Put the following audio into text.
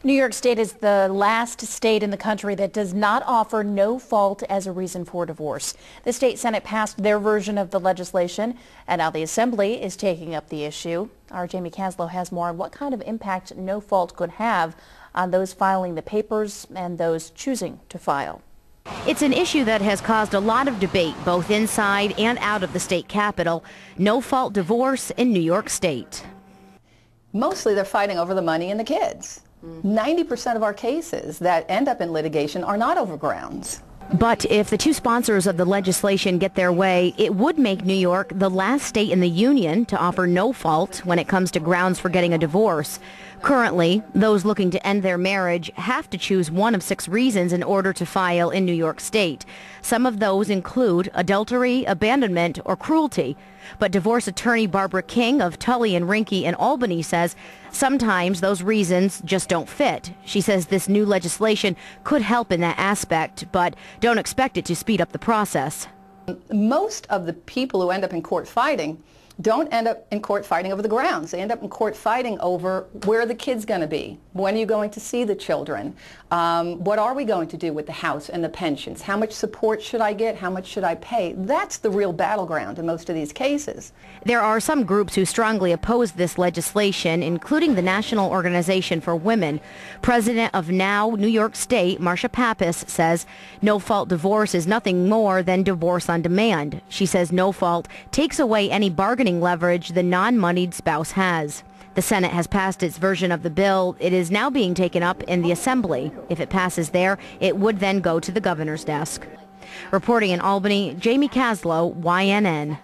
New York State is the last state in the country that does not offer no fault as a reason for divorce. The state Senate passed their version of the legislation, and now the Assembly is taking up the issue. Our Jamie Caslow has more on what kind of impact no fault could have on those filing the papers and those choosing to file. It's an issue that has caused a lot of debate both inside and out of the state capitol. No-fault divorce in New York State. Mostly they're fighting over the money and the kids. 90% of our cases that end up in litigation are not over grounds. But if the two sponsors of the legislation get their way, it would make New York the last state in the union to offer no fault when it comes to grounds for getting a divorce. Currently, those looking to end their marriage have to choose one of 6 reasons in order to file in New York State. Some of those include adultery, abandonment, or cruelty. But divorce attorney Barbara King of Tully and Rinckey in Albany says sometimes those reasons just don't fit. She says this new legislation could help in that aspect, but don't expect it to speed up the process. Most of the people who end up in court fighting don't end up in court fighting over the grounds. They end up in court fighting over where are the kids going to be? When are you going to see the children? What are we going to do with the house and the pensions? How much support should I get? How much should I pay? That's the real battleground in most of these cases. There are some groups who strongly oppose this legislation, including the National Organization for Women. President of Now New York State, Marcia Pappas, says no-fault divorce is nothing more than divorce on demand. She says no-fault takes away any bargaining leverage the non-moneyed spouse has. The Senate has passed its version of the bill. It is now being taken up in the Assembly. If it passes there, it would then go to the governor's desk. Reporting in Albany, Jamie Caslow, YNN.